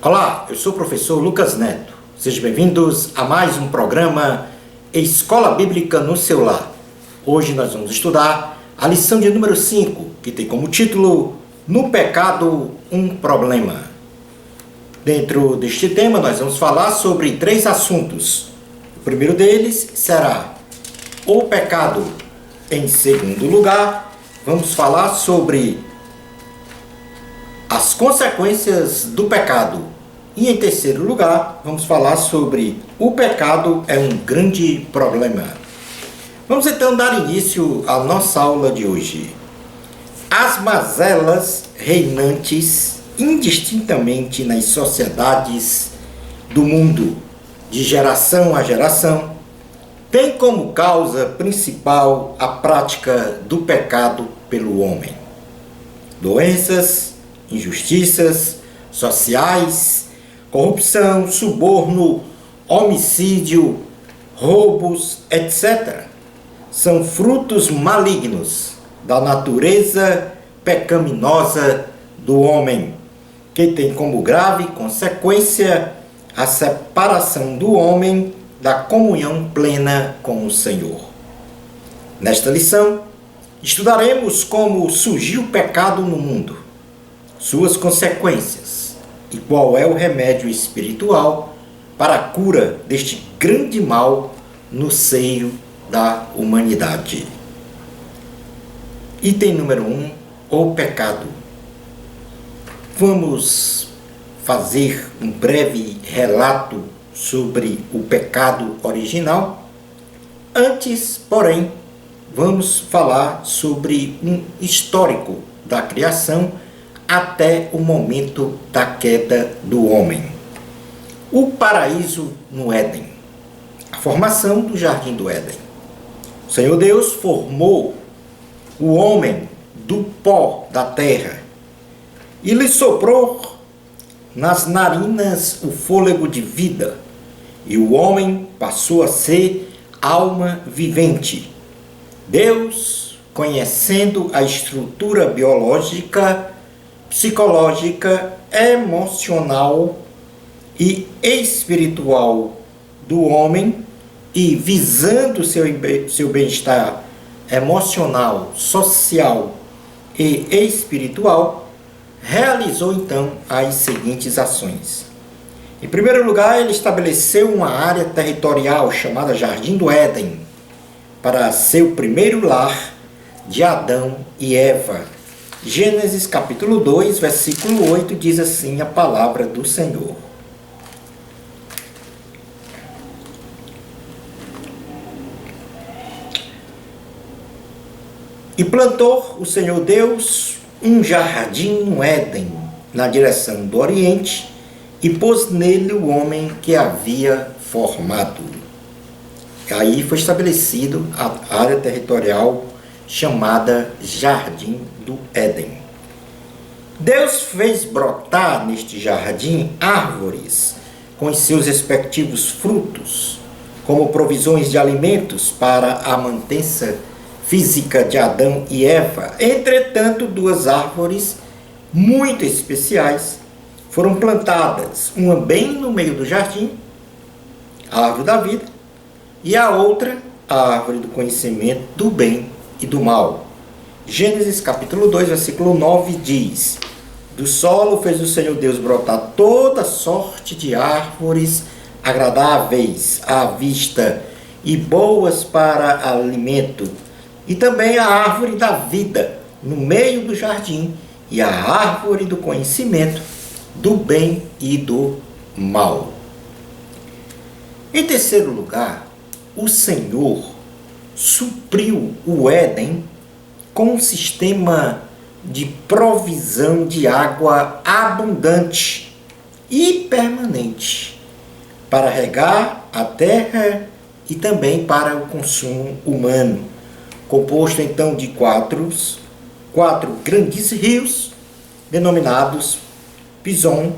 Olá, eu sou o professor Lucas Neto. Sejam bem-vindos a mais um programa Escola Bíblica no seu lar. Hoje nós vamos estudar a lição de número 5, que tem como título No Pecado, um Problema. Dentro deste tema nós vamos falar sobre 3 assuntos. O primeiro deles será o pecado. Em segundo lugar, vamos falar sobre as consequências do pecado. E em terceiro lugar, vamos falar sobre o pecado é um grande problema. Vamos então dar início à nossa aula de hoje. As mazelas reinantes indistintamente nas sociedades do mundo, de geração a geração, têm como causa principal a prática do pecado pelo homem. Doenças, injustiças sociais, corrupção, suborno, homicídio, roubos, etc. são frutos malignos da natureza pecaminosa do homem, que tem como grave consequência a separação do homem da comunhão plena com o Senhor. Nesta lição, estudaremos como surgiu o pecado no mundo, suas consequências e qual é o remédio espiritual para a cura deste grande mal no seio da humanidade. Item número 1, o pecado. Vamos fazer um breve relato sobre o pecado original. Antes, porém, vamos falar sobre um histórico da criação até o momento da queda do homem. O paraíso no Éden. A formação do jardim do Éden. O Senhor Deus formou o homem do pó da terra e lhe soprou nas narinas o fôlego de vida, e o homem passou a ser alma vivente. Deus, conhecendo a estrutura biológica, psicológica, emocional e espiritual do homem e visando seu bem-estar emocional, social e espiritual, realizou então as seguintes ações. Em primeiro lugar, ele estabeleceu uma área territorial chamada Jardim do Éden para ser o primeiro lar de Adão e Eva. Gênesis capítulo 2, versículo 8, diz assim a palavra do Senhor. E plantou o Senhor Deus um jardim no Éden, na direção do Oriente, e pôs nele o homem que havia formado. Aí foi estabelecido a área territorial chamada Jardim do Éden. Deus fez brotar neste jardim árvores com os seus respectivos frutos, como provisões de alimentos para a mantença física de Adão e Eva. Entretanto, 2 árvores muito especiais foram plantadas, uma bem no meio do jardim, a árvore da vida, e a outra, a árvore do conhecimento do bem e do mal. Gênesis capítulo 2, versículo 9 diz: do solo fez o Senhor Deus brotar toda sorte de árvores agradáveis à vista e boas para alimento, e também a árvore da vida no meio do jardim e a árvore do conhecimento do bem e do mal. Em terceiro lugar, o Senhor supriu o Éden com um sistema de provisão de água abundante e permanente para regar a terra e também para o consumo humano, composto então de quatro grandes rios, denominados Pison,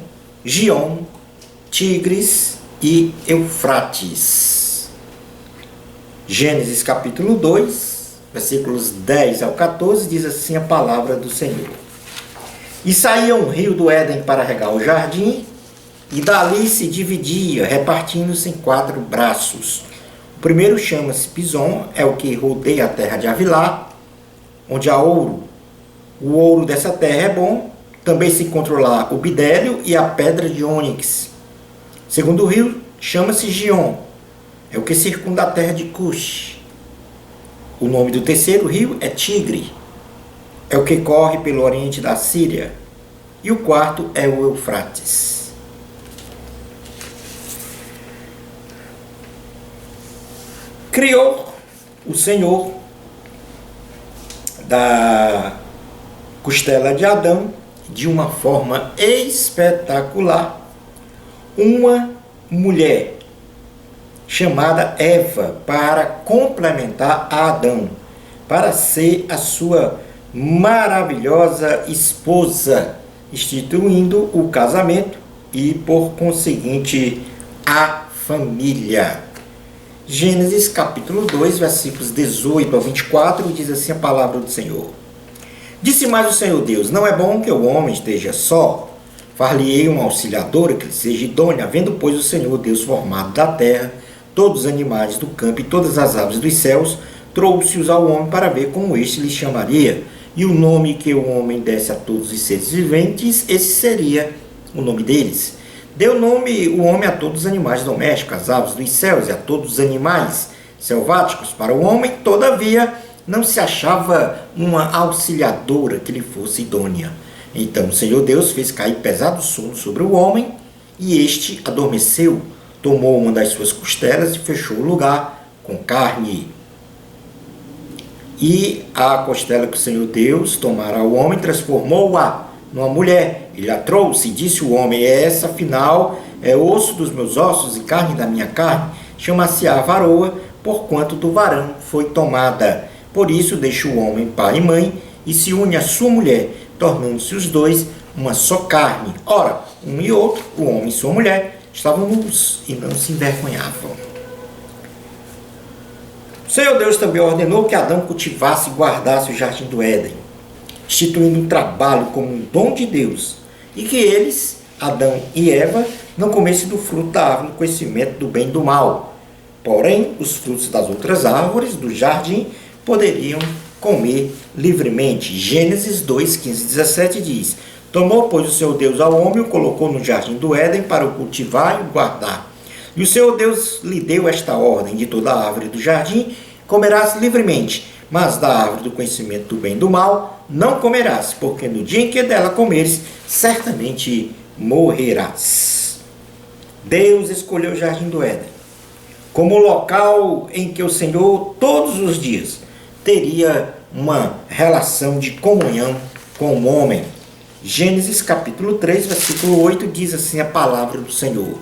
Gion, Tigres e Eufrates. Gênesis capítulo 2, versículos 10 ao 14, diz assim a palavra do Senhor. E saía um rio do Éden para regar o jardim, e dali se dividia, repartindo-se em 4 braços. O primeiro chama-se Pison, é o que rodeia a terra de Havilá, onde há ouro. O ouro dessa terra é bom. Também se encontra lá o bidélio e a pedra de ônix. O segundo rio chama-se Gion, é o que circunda a terra de Cush. O nome do terceiro rio é Tigre, é o que corre pelo oriente da Síria. E o quarto é o Eufrates. Criou o Senhor da costela de Adão, de uma forma espetacular, uma mulher chamada Eva para complementar a Adão, para ser a sua maravilhosa esposa, instituindo o casamento e, por conseguinte, a família. Gênesis capítulo 2, versículos 18 a 24, diz assim a palavra do Senhor. Disse mais o Senhor Deus: não é bom que o homem esteja só. Far-lhe-ei uma auxiliadora que lhe seja idônea. Havendo, pois, o Senhor Deus formado da terra todos os animais do campo e todas as aves dos céus, trouxe-os ao homem para ver como este lhe chamaria. E o nome que o homem desse a todos os seres viventes, esse seria o nome deles. Deu nome o homem a todos os animais domésticos, às aves dos céus e a todos os animais selváticos. Para o homem, todavia, não se achava uma auxiliadora que lhe fosse idônea. Então o Senhor Deus fez cair pesado sono sobre o homem, e este adormeceu, tomou uma das suas costelas e fechou o lugar com carne. E a costela que o Senhor Deus tomara ao homem, transformou-a numa mulher. Ele a trouxe, e disse o homem: essa, afinal, é osso dos meus ossos e carne da minha carne. Chama-se-á varoa, porquanto do varão foi tomada. Por isso deixa o homem pai e mãe, e se une à sua mulher, tornando-se os dois uma só carne. Ora, um e outro, o homem e sua mulher, estavam nus e não se envergonhavam. O Senhor Deus também ordenou que Adão cultivasse e guardasse o jardim do Éden, instituindo o trabalho como um dom de Deus, e que eles, Adão e Eva, não comessem do fruto da árvore do conhecimento do bem e do mal. Porém, os frutos das outras árvores do jardim poderiam comer livremente. Gênesis 2, 15 e 17 diz: tomou, pois, o Senhor Deus ao homem e o colocou no jardim do Éden para o cultivar e o guardar. E o Senhor Deus lhe deu esta ordem: de toda a árvore do jardim comerás livremente, mas da árvore do conhecimento do bem e do mal não comerás, porque no dia em que dela comeres, certamente morrerás. Deus escolheu o jardim do Éden como local em que o Senhor todos os dias teria uma relação de comunhão com o homem. Gênesis capítulo 3, versículo 8 diz assim a palavra do Senhor: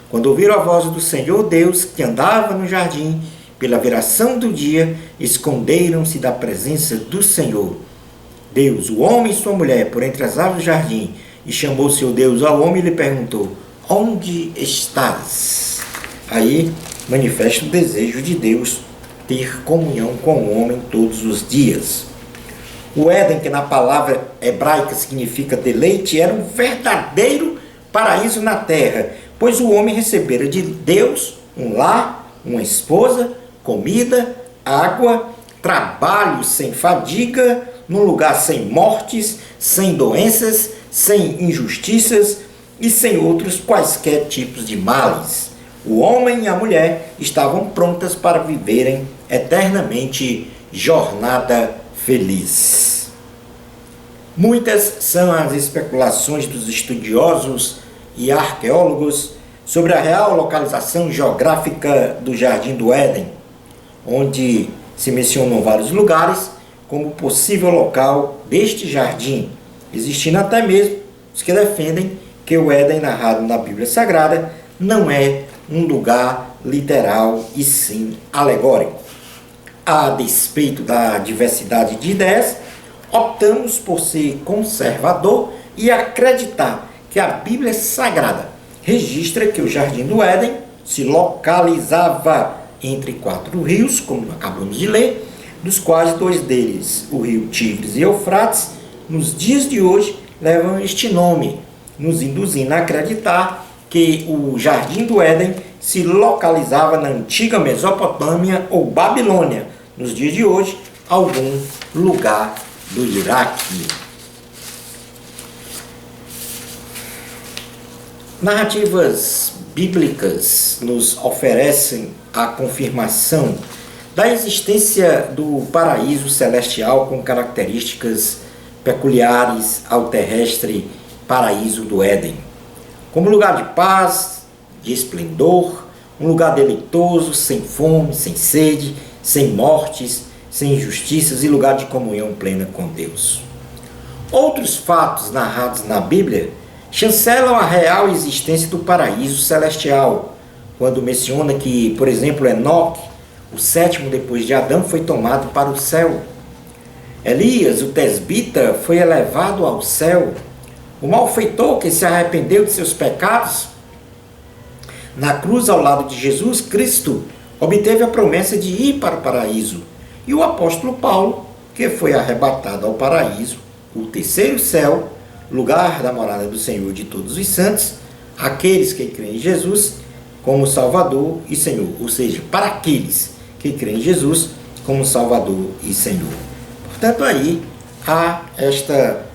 quando ouviram a voz do Senhor Deus que andava no jardim, pela viração do dia, esconderam-se da presença do Senhor Deus, o homem e sua mulher, por entre as árvores do jardim. E chamou o Senhor Deus ao homem e lhe perguntou: onde estás? Aí manifesta o desejo de Deus ter comunhão com o homem todos os dias. O Éden, que na palavra hebraica significa deleite, era um verdadeiro paraíso na terra, pois o homem recebera de Deus um lar, uma esposa, comida, água, trabalho sem fadiga, num lugar sem mortes, sem doenças, sem injustiças e sem outros quaisquer tipos de males. O homem e a mulher estavam prontas para viverem eternamente jornada feliz. Muitas são as especulações dos estudiosos e arqueólogos sobre a real localização geográfica do Jardim do Éden, onde se mencionam vários lugares como possível local deste jardim, existindo até mesmo os que defendem que o Éden narrado na Bíblia Sagrada não é um lugar literal e sim alegórico. A despeito da diversidade de ideias, optamos por ser conservador e acreditar que a Bíblia Sagrada registra que o Jardim do Éden se localizava entre 4 rios, como acabamos de ler, dos quais 2 deles, o rio Tigres e Eufrates, nos dias de hoje levam este nome, nos induzindo a acreditar que o Jardim do Éden se localizava na antiga Mesopotâmia ou Babilônia, nos dias de hoje, algum lugar do Iraque. Narrativas bíblicas nos oferecem a confirmação da existência do paraíso celestial com características peculiares ao terrestre paraíso do Éden, como lugar de paz, de esplendor, um lugar deleitoso, sem fome, sem sede, sem mortes, sem injustiças e lugar de comunhão plena com Deus. Outros fatos narrados na Bíblia chancelam a real existência do paraíso celestial, quando menciona que, por exemplo, Enoque, o sétimo depois de Adão, foi tomado para o céu. Elias, o tesbita, foi elevado ao céu. O malfeitor que se arrependeu de seus pecados, na cruz ao lado de Jesus Cristo, obteve a promessa de ir para o paraíso. E o apóstolo Paulo, que foi arrebatado ao paraíso, o terceiro céu, lugar da morada do Senhor de todos os santos, aqueles que creem em Jesus como Salvador e Senhor, ou seja, para aqueles que creem em Jesus como Salvador e Senhor. Portanto, aí há esta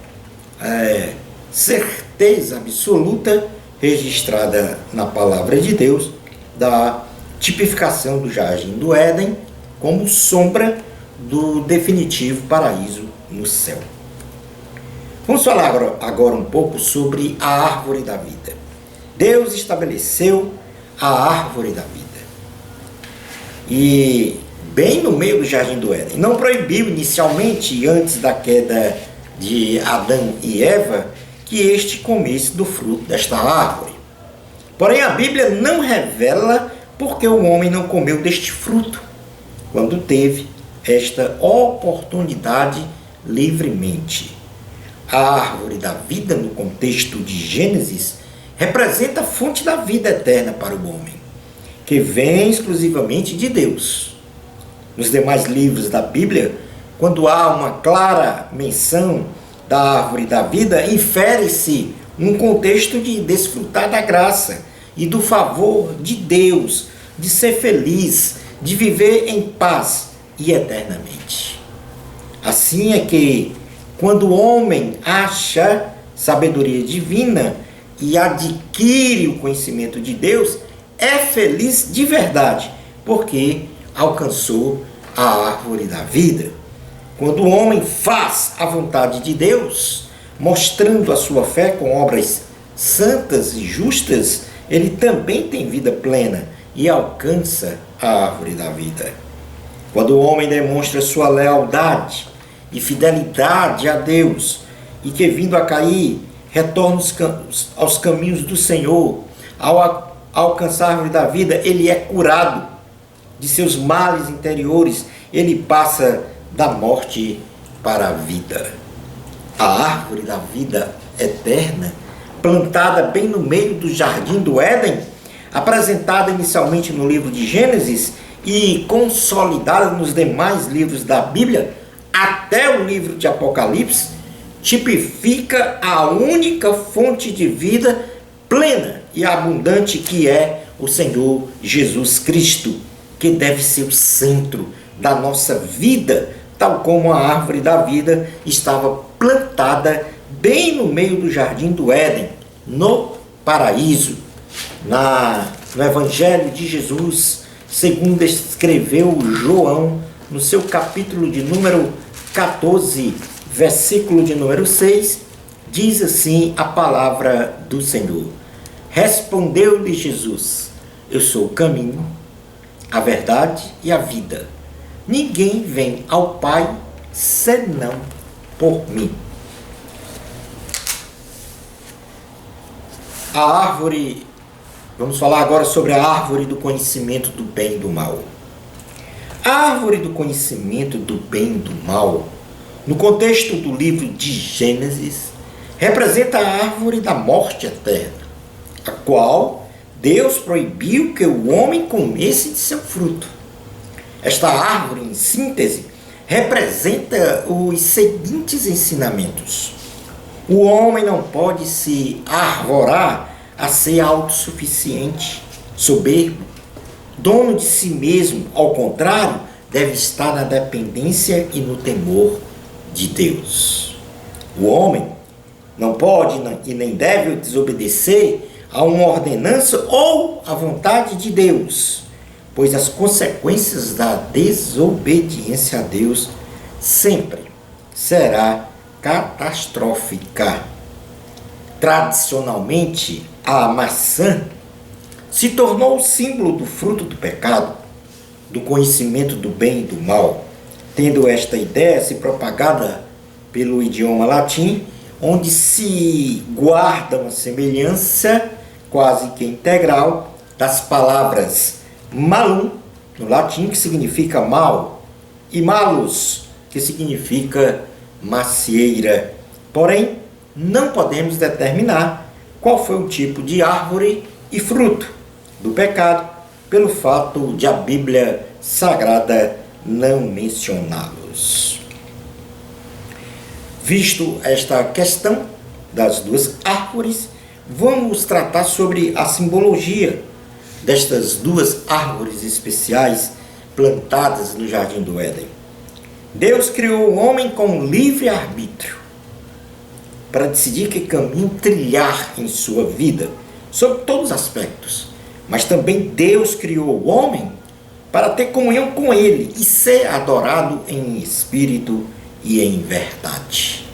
certeza absoluta registrada na palavra de Deus da tipificação do Jardim do Éden como sombra do definitivo paraíso no céu. Vamos falar agora um pouco sobre a árvore da vida. Deus estabeleceu a árvore da vida. E bem no meio do Jardim do Éden. Não proibiu inicialmente, antes da queda de Adão e Eva, que este comesse do fruto desta árvore. Porém, a Bíblia não revela por que o homem não comeu deste fruto, quando teve esta oportunidade livremente. A árvore da vida, no contexto de Gênesis, representa a fonte da vida eterna para o homem, que vem exclusivamente de Deus. Nos demais livros da Bíblia, quando há uma clara menção da árvore da vida, infere-se um contexto de desfrutar da graça e do favor de Deus, de ser feliz, de viver em paz e eternamente. Assim é que, quando o homem acha sabedoria divina e adquire o conhecimento de Deus, é feliz de verdade, porque alcançou a árvore da vida. Quando o homem faz a vontade de Deus, mostrando a sua fé com obras santas e justas, ele também tem vida plena e alcança a árvore da vida. Quando o homem demonstra sua lealdade e fidelidade a Deus, e que vindo a cair, retorna aos caminhos do Senhor, ao alcançar a árvore da vida, ele é curado de seus males interiores, ele passa da morte para a vida. A árvore da vida eterna, plantada bem no meio do Jardim do Éden, apresentada inicialmente no livro de Gênesis e consolidada nos demais livros da Bíblia, até o livro de Apocalipse, tipifica a única fonte de vida plena e abundante que é o Senhor Jesus Cristo, que deve ser o centro da nossa vida, tal como a árvore da vida estava plantada bem no meio do Jardim do Éden, no paraíso. No Evangelho de Jesus, segundo escreveu João, no seu capítulo de número 14, versículo de número 6, diz assim a palavra do Senhor. Respondeu-lhe Jesus: eu sou o caminho, a verdade e a vida. Ninguém vem ao Pai senão por mim. A árvore, vamos falar agora sobre a árvore do conhecimento do bem e do mal. A árvore do conhecimento do bem e do mal, no contexto do livro de Gênesis, representa a árvore da morte eterna, a qual Deus proibiu que o homem comesse de seu fruto. Esta árvore, em síntese, representa os seguintes ensinamentos. O homem não pode se arvorar a ser autossuficiente, soberbo, dono de si mesmo. Ao contrário, deve estar na dependência e no temor de Deus. O homem não pode e nem deve desobedecer a uma ordenança ou à vontade de Deus, pois as consequências da desobediência a Deus sempre será catastrófica. Tradicionalmente, a maçã se tornou o símbolo do fruto do pecado, do conhecimento do bem e do mal, tendo esta ideia se propagada pelo idioma latim, onde se guarda uma semelhança quase que integral das palavras malum, no latim, que significa mal, e malus, que significa macieira. Porém, não podemos determinar qual foi o tipo de árvore e fruto do pecado, pelo fato de a Bíblia Sagrada não mencioná-los. Visto esta questão das duas árvores, vamos tratar sobre a simbologia destas duas árvores especiais plantadas no Jardim do Éden. Deus criou o homem com livre arbítrio para decidir que caminho trilhar em sua vida, sob todos os aspectos. Mas também Deus criou o homem para ter comunhão com Ele e ser adorado em espírito e em verdade.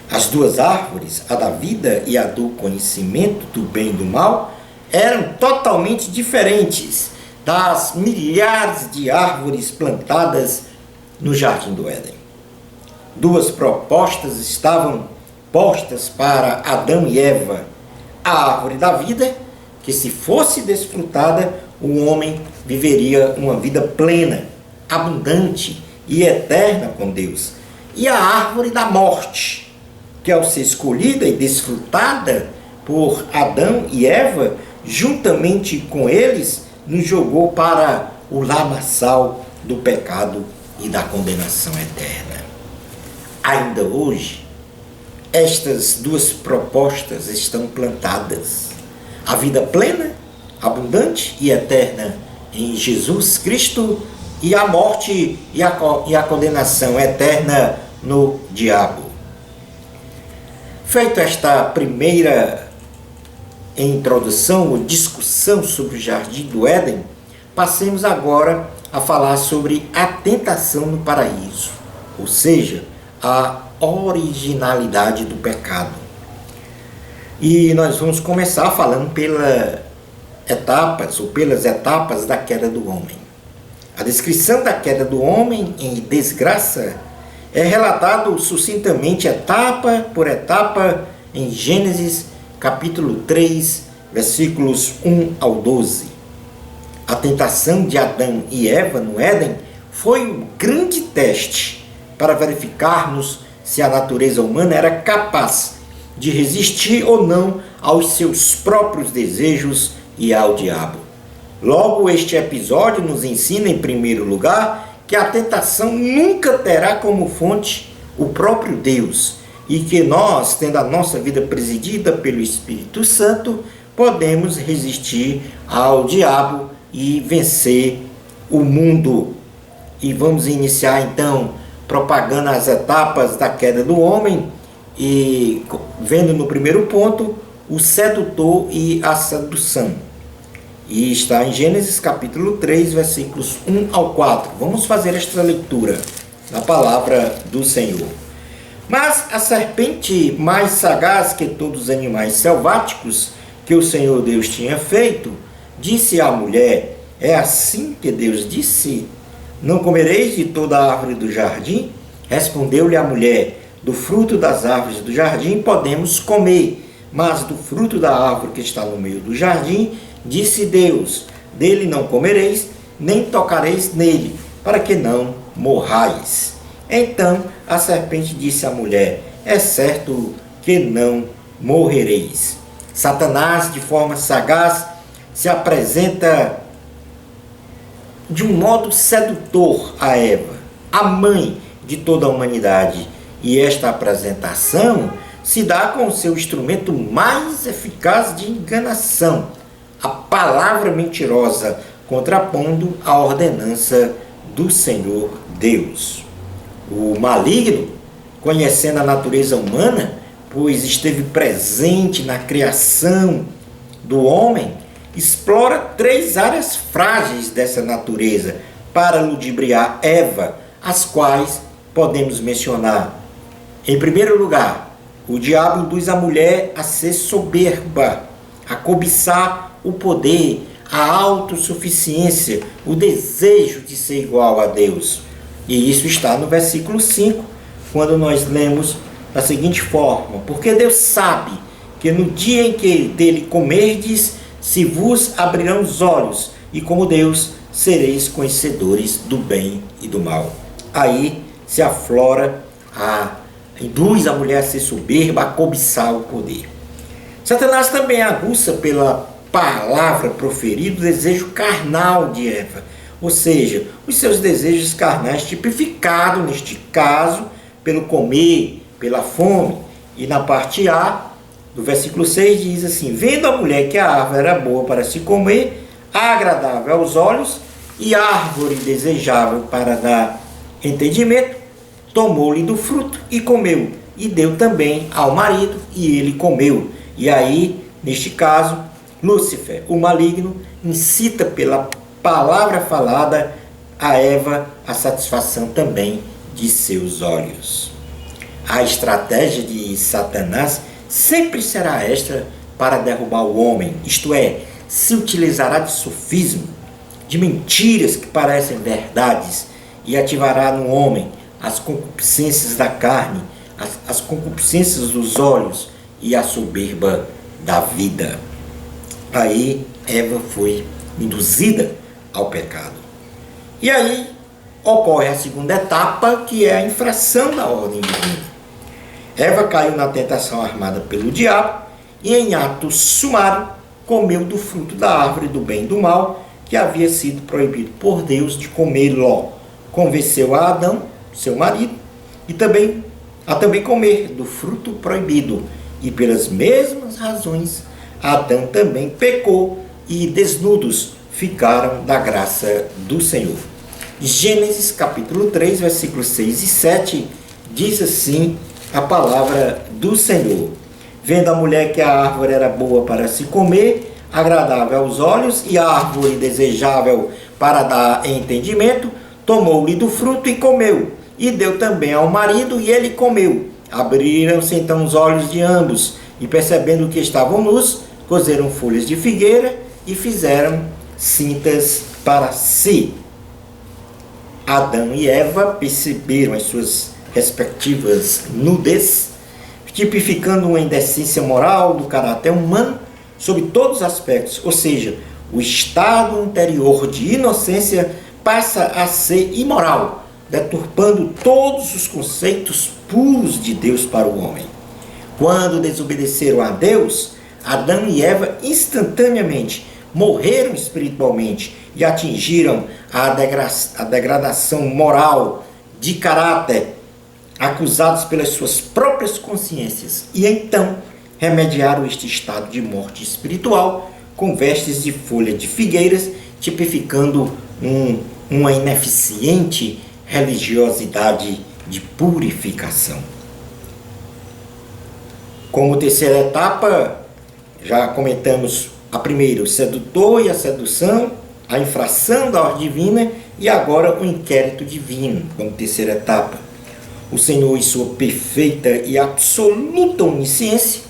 As duas árvores, a da vida e a do conhecimento do bem e do mal, eram totalmente diferentes das milhares de árvores plantadas no Jardim do Éden. Duas propostas estavam postas para Adão e Eva: a árvore da vida, que se fosse desfrutada, o homem viveria uma vida plena, abundante e eterna com Deus, e a árvore da morte, que ao ser escolhida e desfrutada por Adão e Eva, juntamente com eles, nos jogou para o lamaçal do pecado e da condenação eterna. Ainda hoje, estas duas propostas estão plantadas: a vida plena, abundante e eterna em Jesus Cristo, e a morte e a condenação eterna no diabo. Feita esta primeira introdução ou discussão sobre o Jardim do Éden, passemos agora a falar sobre a tentação no paraíso, ou seja, a originalidade do pecado. E nós vamos começar falando pelas etapas da queda do homem. A descrição da queda do homem em desgraça é relatado sucintamente, etapa por etapa, em Gênesis capítulo 3, versículos 1 ao 12. A tentação de Adão e Eva no Éden foi um grande teste para verificarmos se a natureza humana era capaz de resistir ou não aos seus próprios desejos e ao diabo. Logo, este episódio nos ensina, em primeiro lugar, que a tentação nunca terá como fonte o próprio Deus, e que nós, tendo a nossa vida presidida pelo Espírito Santo, podemos resistir ao diabo e vencer o mundo. E vamos iniciar então propagando as etapas da queda do homem e vendo no primeiro ponto o sedutor e a sedução. E está em Gênesis capítulo 3, versículos 1 ao 4. Vamos fazer esta leitura da palavra do Senhor. Mas a serpente, mais sagaz que todos os animais selváticos que o Senhor Deus tinha feito, disse à mulher: é assim que Deus disse: não comereis de toda a árvore do jardim? Respondeu-lhe a mulher: do fruto das árvores do jardim podemos comer, mas do fruto da árvore que está no meio do jardim, disse Deus: dele não comereis, nem tocareis nele, para que não morrais. Então a serpente disse à mulher: é certo que não morrereis. Satanás, de forma sagaz, se apresenta de um modo sedutor a Eva, a mãe de toda a humanidade. E esta apresentação se dá com o seu instrumento mais eficaz de enganação, a palavra mentirosa, contrapondo a ordenança do Senhor Deus. O maligno, conhecendo a natureza humana, pois esteve presente na criação do homem, explora 3 áreas frágeis dessa natureza para ludibriar Eva, as quais podemos mencionar. Em primeiro lugar, o diabo induz a mulher a ser soberba, a cobiçar o poder, a autossuficiência, o desejo de ser igual a Deus. E isso está no versículo 5, quando nós lemos da seguinte forma: porque Deus sabe que no dia em que dele comerdes, se vos abrirão os olhos, e como Deus sereis conhecedores do bem e do mal. Aí se aflora, induz a mulher a ser soberba, a cobiçar o poder. Satanás também aguça pela palavra proferida o desejo carnal de Eva, ou seja, os seus desejos carnais tipificados, neste caso, pelo comer, pela fome. E na parte A do versículo 6 diz assim: vendo a mulher que a árvore era boa para se comer, agradável aos olhos e árvore desejável para dar entendimento, tomou-lhe do fruto e comeu, e deu também ao marido, e ele comeu. E aí, neste caso, Lúcifer, o maligno, incita pela palavra falada a Eva a satisfação também de seus olhos. A estratégia de Satanás sempre será esta para derrubar o homem, isto é, se utilizará de sofismo, de mentiras que parecem verdades, e ativará no homem as concupiscências da carne, as concupiscências dos olhos e a soberba da vida. Aí Eva foi induzida ao pecado. E aí ocorre a segunda etapa, que é a infração da ordem divina. Eva caiu na tentação armada pelo diabo e, em ato sumário, comeu do fruto da árvore do bem e do mal, que havia sido proibido por Deus de comê-lo. Convenceu a Adão, seu marido, a também comer do fruto proibido. E pelas mesmas razões, Adão também pecou e desnudos ficaram da graça do Senhor. Gênesis capítulo 3, versículos 6 e 7, diz assim a palavra do Senhor: vendo a mulher que a árvore era boa para se comer, agradável aos olhos, e a árvore desejável para dar entendimento, tomou-lhe do fruto e comeu, e deu também ao marido, e ele comeu. Abriram-se então os olhos de ambos, e percebendo que estavam nus, cozeram folhas de figueira e fizeram cintas para si. Adão e Eva perceberam as suas respectivas nudez, tipificando uma indecência moral do caráter humano sob todos os aspectos, ou seja, o estado anterior de inocência passa a ser imoral, deturpando todos os conceitos puros de Deus para o homem. Quando desobedeceram a Deus, Adão e Eva instantaneamente morreram espiritualmente e atingiram a degradação moral de caráter, acusados pelas suas próprias consciências, e então remediaram este estado de morte espiritual com vestes de folha de figueiras, tipificando uma ineficiente religiosidade de purificação. Como terceira etapa, já comentamos a primeira, o sedutor e a sedução, a infração da ordem divina, e agora o inquérito divino, como terceira etapa. O Senhor, em sua perfeita e absoluta onisciência,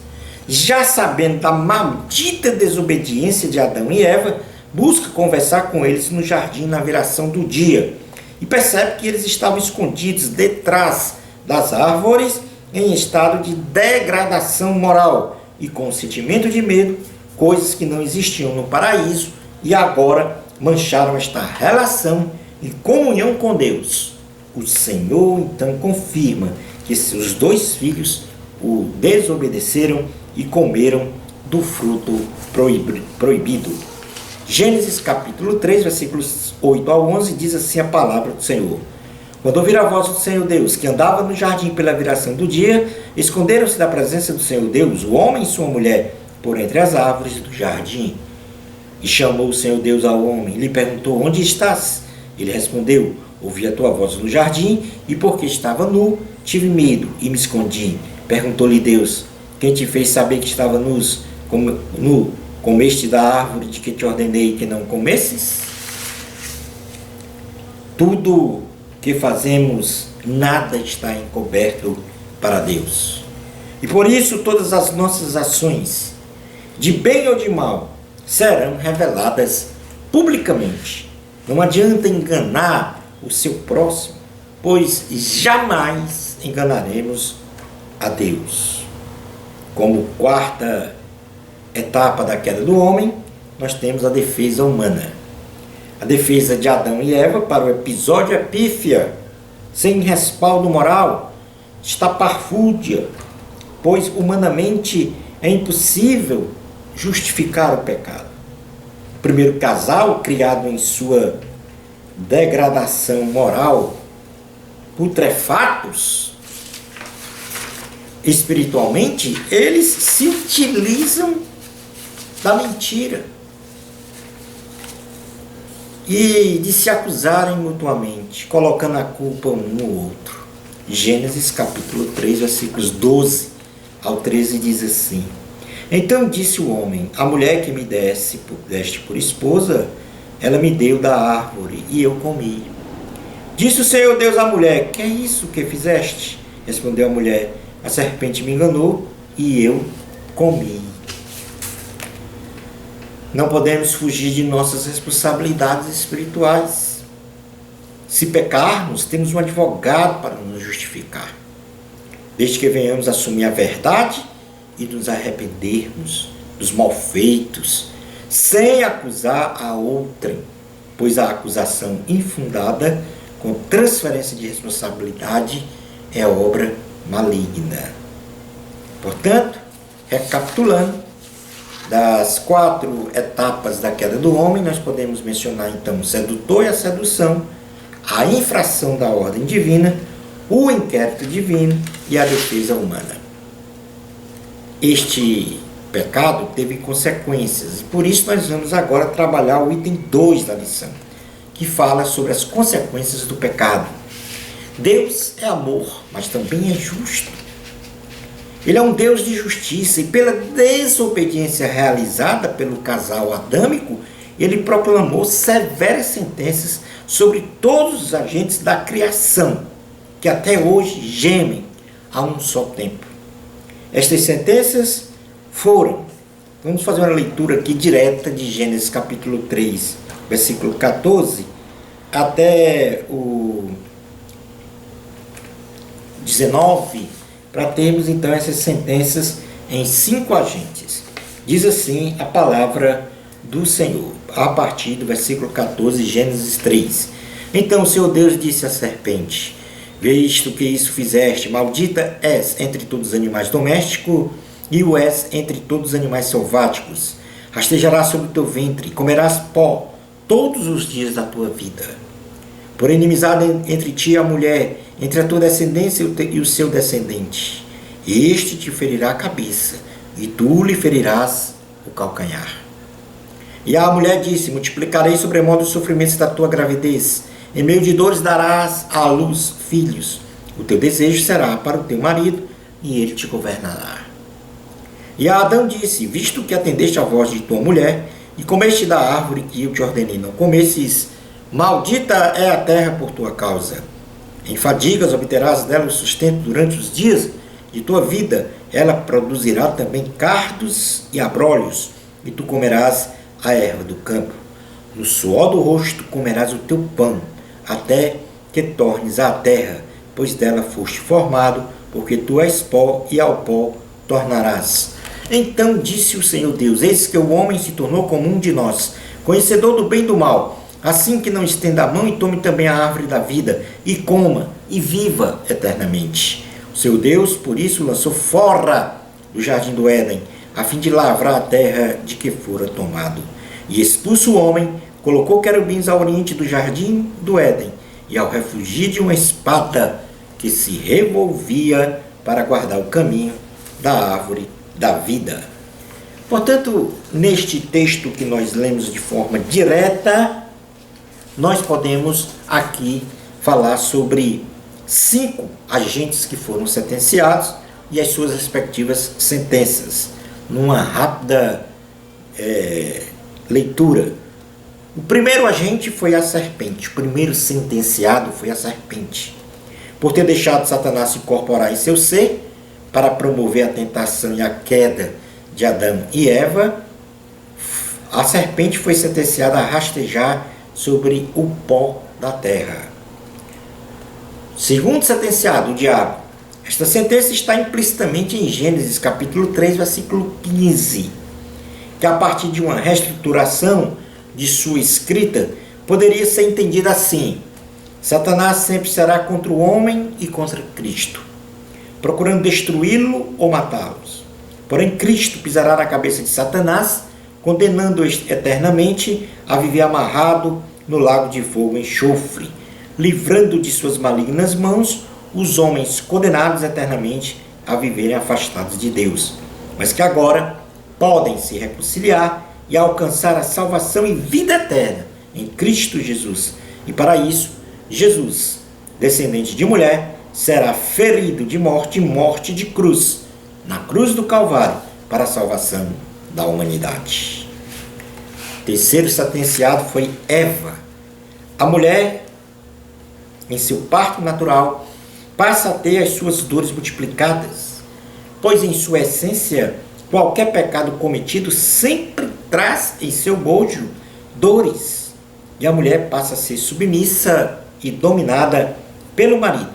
já sabendo da maldita desobediência de Adão e Eva, busca conversar com eles no jardim na viração do dia, e percebe que eles estavam escondidos detrás das árvores em estado de degradação moral e com sentimento de medo, coisas que não existiam no paraíso e agora mancharam esta relação e comunhão com Deus. O Senhor então confirma que seus 2 filhos o desobedeceram e comeram do fruto proibido. Gênesis capítulo 3, versículos 8 ao 11, diz assim a palavra do Senhor: Quando ouviram a voz do Senhor Deus, que andava no jardim pela viração do dia, esconderam-se da presença do Senhor Deus, o homem e sua mulher, por entre as árvores do jardim. E chamou o Senhor Deus ao homem, e lhe perguntou: onde estás? Ele respondeu: ouvi a tua voz no jardim, e porque estava nu, tive medo e me escondi. Perguntou-lhe Deus: quem te fez saber que estava nu? Comeste da árvore de que te ordenei que não comesses? Tudo que fazemos, nada está encoberto para Deus. E por isso todas as nossas ações, de bem ou de mal, serão reveladas publicamente. Não adianta enganar o seu próximo, pois jamais enganaremos a Deus. Como quarta etapa da queda do homem, nós temos a defesa humana. A defesa de Adão e Eva para o episódio é pífia, sem respaldo moral, estapafúrdia, pois humanamente é impossível justificar o pecado. O primeiro casal, criado em sua degradação moral, putrefatos espiritualmente, eles se utilizam da mentira e de se acusarem mutuamente, colocando a culpa um no outro. Gênesis capítulo 3, versículos 12 ao 13 diz assim: então disse o homem: a mulher que me deste por esposa, ela me deu da árvore e eu comi. Disse o Senhor Deus à mulher: que é isso que fizeste? Respondeu a mulher: a serpente me enganou e eu comi. Não podemos fugir de nossas responsabilidades espirituais. Se pecarmos, temos um advogado para nos justificar. Desde que venhamos assumir a verdade e nos arrependermos dos malfeitos, sem acusar a outrem, pois a acusação infundada, com transferência de responsabilidade, é obra maligna. Portanto, recapitulando, das 4 etapas da queda do homem, nós podemos mencionar então o sedutor e a sedução, a infração da ordem divina, o inquérito divino e a defesa humana. Este pecado teve consequências, e por isso nós vamos agora trabalhar o item 2 da lição, que fala sobre as consequências do pecado. Deus é amor, mas também é justo. Ele é um Deus de justiça, e pela desobediência realizada pelo casal adâmico, ele proclamou severas sentenças sobre todos os agentes da criação, que até hoje gemem a um só tempo. Estas sentenças foram, vamos fazer uma leitura aqui direta de Gênesis capítulo 3, versículo 14, até o 19, para termos então essas sentenças em 5 agentes. Diz assim a palavra do Senhor, a partir do versículo 14, Gênesis 3. Então o Senhor Deus disse à serpente: visto que isso fizeste, maldita és entre todos os animais domésticos, e o és entre todos os animais selváticos. Rastejarás sobre o teu ventre, e comerás pó todos os dias da tua vida. Por inimizade entre ti e a mulher, entre a tua descendência e o seu descendente. Este te ferirá a cabeça, e tu lhe ferirás o calcanhar. E a mulher disse: multiplicarei sobremodo os sofrimentos da tua gravidez. Em meio de dores darás à luz filhos. O teu desejo será para o teu marido, e ele te governará. E a Adão disse: visto que atendeste à voz de tua mulher, e comeste da árvore que eu te ordenei não comesses, maldita é a terra por tua causa. Em fadigas obterás dela o sustento durante os dias de tua vida. Ela produzirá também cardos e abrolhos, e tu comerás a erva do campo. No suor do rosto comerás o teu pão, até que tornes à terra, pois dela foste formado, porque tu és pó, e ao pó tornarás. Então disse o Senhor Deus: eis que o homem se tornou como um de nós, conhecedor do bem e do mal. Assim que não estenda a mão e tome também a árvore da vida, e coma, e viva eternamente. O seu Deus, por isso, lançou fora do jardim do Éden, a fim de lavrar a terra de que fora tomado. E expulso o homem, colocou querubins ao oriente do jardim do Éden, e ao refugir de uma espada que se revolvia para guardar o caminho da árvore da vida. Portanto, neste texto que nós lemos de forma direta, nós podemos aqui falar sobre 5 agentes que foram sentenciados e as suas respectivas sentenças, numa rápida leitura. O primeiro agente foi a serpente, o primeiro sentenciado foi a serpente. Por ter deixado Satanás se incorporar em seu ser, para promover a tentação e a queda de Adão e Eva, a serpente foi sentenciada a rastejar sobre o pó da terra. Segundo sentenciado, o diabo. Esta sentença está implicitamente em Gênesis capítulo 3, versículo 15, que a partir de uma reestruturação de sua escrita, poderia ser entendida assim: Satanás sempre será contra o homem e contra Cristo, procurando destruí-lo ou matá-los. Porém, Cristo pisará na cabeça de Satanás, condenando-o eternamente a viver amarrado no lago de fogo e enxofre, livrando de suas malignas mãos os homens condenados eternamente a viverem afastados de Deus, mas que agora podem se reconciliar e alcançar a salvação e vida eterna em Cristo Jesus. E para isso, Jesus, descendente de mulher, será ferido de morte, morte de cruz, na cruz do Calvário, para a salvação da humanidade. Terceiro sentenciado foi Eva. A mulher, em seu parto natural, passa a ter as suas dores multiplicadas, pois em sua essência, qualquer pecado cometido sempre traz em seu bojo dores, e a mulher passa a ser submissa e dominada pelo marido,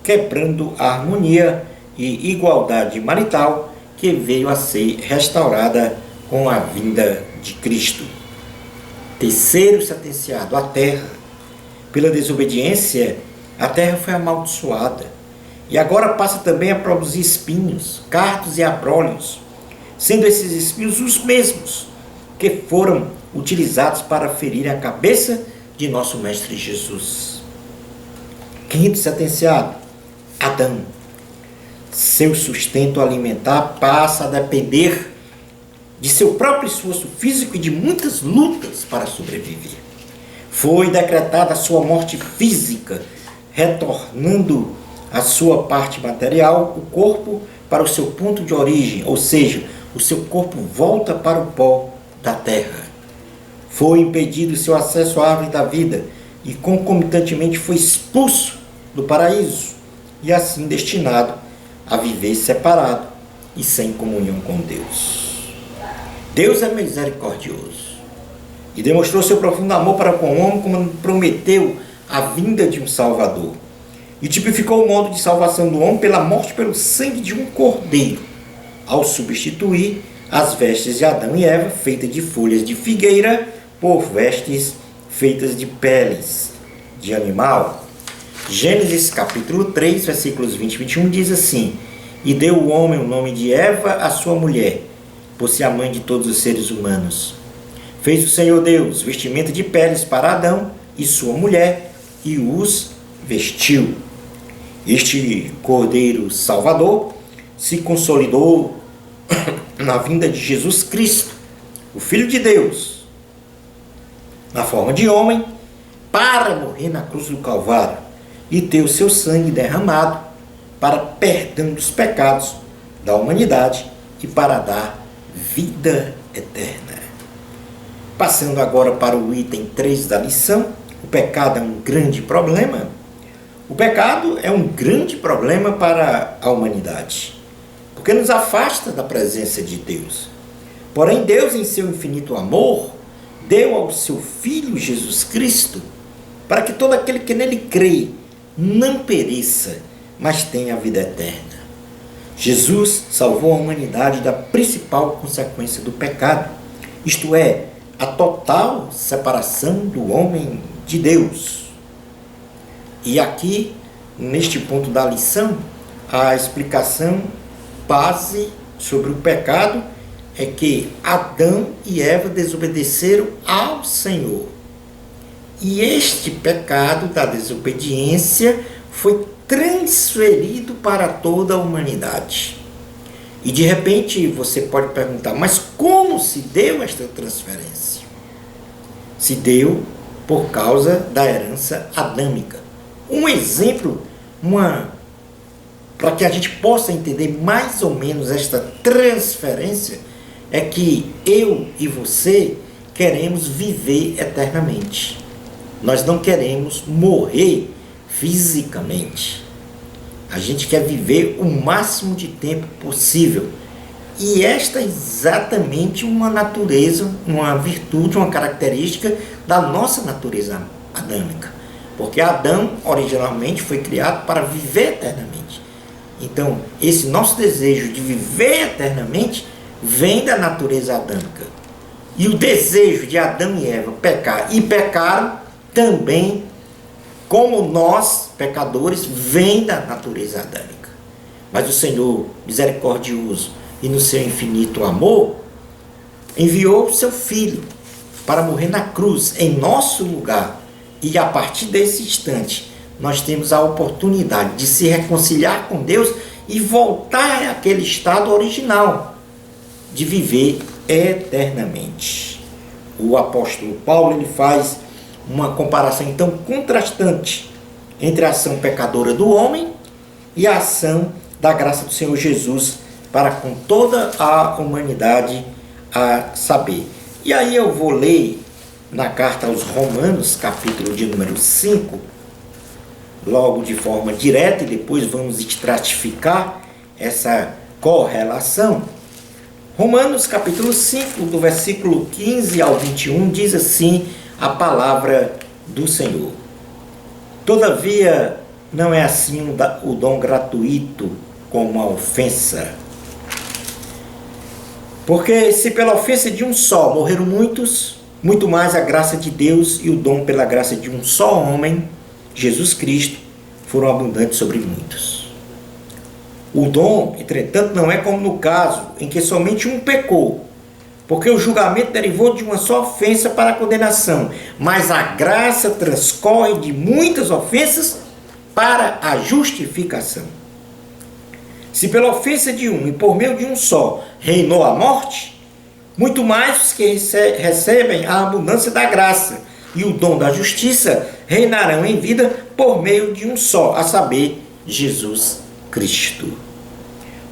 quebrando a harmonia e igualdade marital que veio a ser restaurada com a vinda de Cristo. Terceiro sentenciado, a terra. Pela desobediência, a terra foi amaldiçoada e agora passa também a produzir espinhos, cardos e abrolhos, sendo esses espinhos os mesmos que foram utilizados para ferir a cabeça de nosso Mestre Jesus. Quinto sentenciado, Adão. Seu sustento alimentar passa a depender de seu próprio esforço físico e de muitas lutas para sobreviver. Foi decretada a sua morte física, retornando a sua parte material, o corpo, para o seu ponto de origem, ou seja, o seu corpo volta para o pó da terra. Foi impedido seu acesso à árvore da vida e concomitantemente foi expulso do paraíso e assim destinado a viver separado e sem comunhão com Deus. Deus é misericordioso e demonstrou seu profundo amor para com o homem quando prometeu a vinda de um Salvador e tipificou o modo de salvação do homem pela morte pelo sangue de um cordeiro, ao substituir as vestes de Adão e Eva feitas de folhas de figueira por vestes feitas de peles de animal. Gênesis capítulo 3, versículos 20 e 21 diz assim: E deu o homem o nome de Eva à sua mulher, por ser a mãe de todos os seres humanos. Fez o Senhor Deus vestimenta de peles para Adão e sua mulher, e os vestiu. Este Cordeiro Salvador se consolidou na vinda de Jesus Cristo, o Filho de Deus, na forma de homem, para morrer na cruz do Calvário e ter o seu sangue derramado para perdão dos pecados da humanidade e para dar vida eterna. Passando agora para o item 3 da lição, o pecado é um grande problema. O pecado é um grande problema para a humanidade, porque nos afasta da presença de Deus. Porém, Deus, em seu infinito amor, deu ao seu Filho Jesus Cristo, para que todo aquele que nele crê não pereça, mas tenha a vida eterna. Jesus salvou a humanidade da principal consequência do pecado, isto é, a total separação do homem de Deus. E aqui, neste ponto da lição, a explicação base sobre o pecado é que Adão e Eva desobedeceram ao Senhor. E este pecado da desobediência foi transferido para toda a humanidade. E de repente você pode perguntar, mas como se deu esta transferência? Se deu por causa da herança adâmica. Um exemplo, para que a gente possa entender mais ou menos esta transferência, é que eu e você queremos viver eternamente. Nós não queremos morrer fisicamente. A gente quer viver o máximo de tempo possível. E esta é exatamente uma natureza, uma virtude, uma característica da nossa natureza adâmica. Porque Adão originalmente foi criado para viver eternamente. Então, esse nosso desejo de viver eternamente vem da natureza adâmica. E o desejo de Adão e Eva pecar e pecaram também, como nós, pecadores, vem da natureza adâmica. Mas o Senhor, misericordioso e no seu infinito amor, enviou o seu Filho para morrer na cruz, em nosso lugar. E a partir desse instante, nós temos a oportunidade de se reconciliar com Deus e voltar àquele estado original, de viver eternamente. O apóstolo Paulo, ele faz uma comparação então contrastante entre a ação pecadora do homem e a ação da graça do Senhor Jesus para com toda a humanidade a saber. E aí eu vou ler na carta aos Romanos, capítulo de número 5, logo de forma direta, e depois vamos estratificar essa correlação. Romanos capítulo 5, do versículo 15 ao 21, diz assim a palavra do Senhor. Todavia, não é assim o dom gratuito como a ofensa. Porque se pela ofensa de um só morreram muitos, muito mais a graça de Deus e o dom pela graça de um só homem, Jesus Cristo, foram abundantes sobre muitos. O dom, entretanto, não é como no caso em que somente um pecou, porque o julgamento derivou de uma só ofensa para a condenação, mas a graça transcorre de muitas ofensas para a justificação. Se pela ofensa de um e por meio de um só reinou a morte, muito mais os que recebem a abundância da graça e o dom da justiça reinarão em vida por meio de um só, a saber, Jesus Cristo.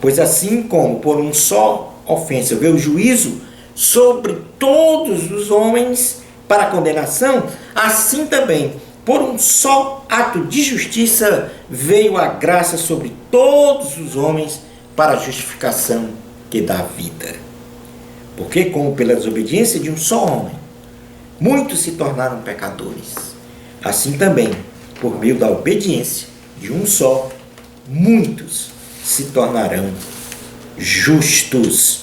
Pois assim como por um só ofensa veio o juízo sobre todos os homens para a condenação, assim também por um só ato de justiça veio a graça sobre todos os homens para a justificação que dá vida. Porque como pela desobediência de um só homem, muitos se tornaram pecadores, assim também, por meio da obediência de um só, muitos se tornarão justos.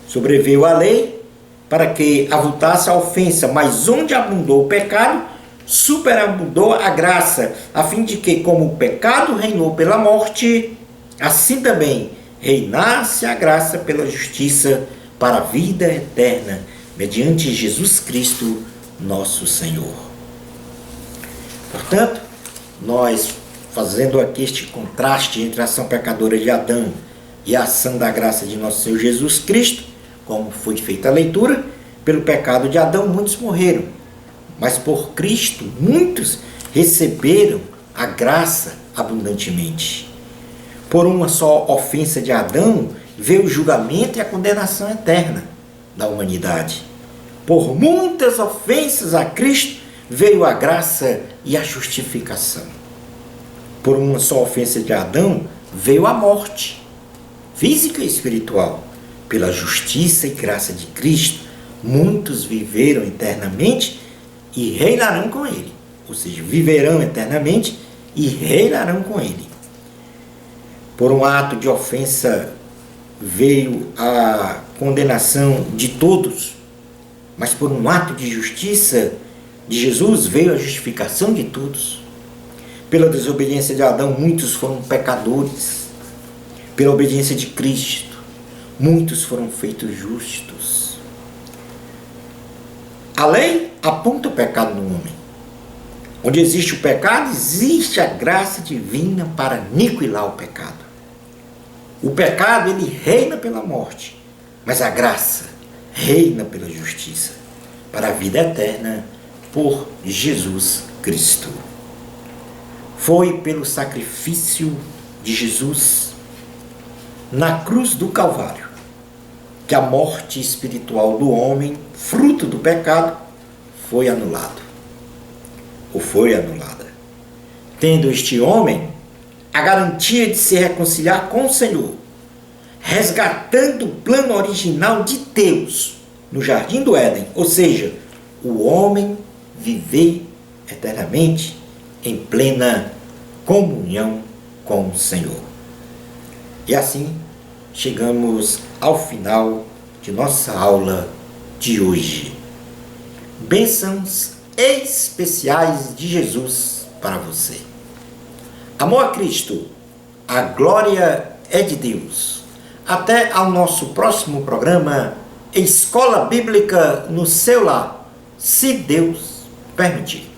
Sobreveio a lei para que avultasse a ofensa, mas onde abundou o pecado, superabundou a graça, a fim de que, como o pecado reinou pela morte, assim também reinasse a graça pela justiça para a vida eterna, mediante Jesus Cristo, nosso Senhor. Portanto, nós, fazendo aqui este contraste entre a ação pecadora de Adão e a ação da graça de nosso Senhor Jesus Cristo, como foi feita a leitura, pelo pecado de Adão muitos morreram, mas por Cristo muitos receberam a graça abundantemente. Por uma só ofensa de Adão veio o julgamento e a condenação eterna da humanidade. Por muitas ofensas a Cristo veio a graça e a justificação. Por uma só ofensa de Adão veio a morte, física e espiritual. Pela justiça e graça de Cristo, muitos viveram eternamente e reinarão com Ele. Ou seja, viverão eternamente e reinarão com Ele. Por um ato de ofensa veio a condenação de todos, mas por um ato de justiça de Jesus veio a justificação de todos. Pela desobediência de Adão, muitos foram pecadores. Pela obediência de Cristo, muitos foram feitos justos. A lei aponta o pecado no homem, Onde existe o pecado, existe a graça divina para aniquilar o pecado. O pecado, ele reina pela morte, mas a graça reina pela justiça, para a vida eterna por Jesus Cristo. Foi pelo sacrifício de Jesus na cruz do Calvário que a morte espiritual do homem, fruto do pecado, foi anulada. Tendo este homem a garantia de se reconciliar com o Senhor, resgatando o plano original de Deus no Jardim do Éden, ou seja, o homem viver eternamente em plena comunhão com o Senhor. E assim chegamos ao final de nossa aula de hoje. Bênçãos especiais de Jesus para você. Amor a Cristo, a glória é de Deus. Até ao nosso próximo programa, Escola Bíblica no seu lar, se Deus permitir.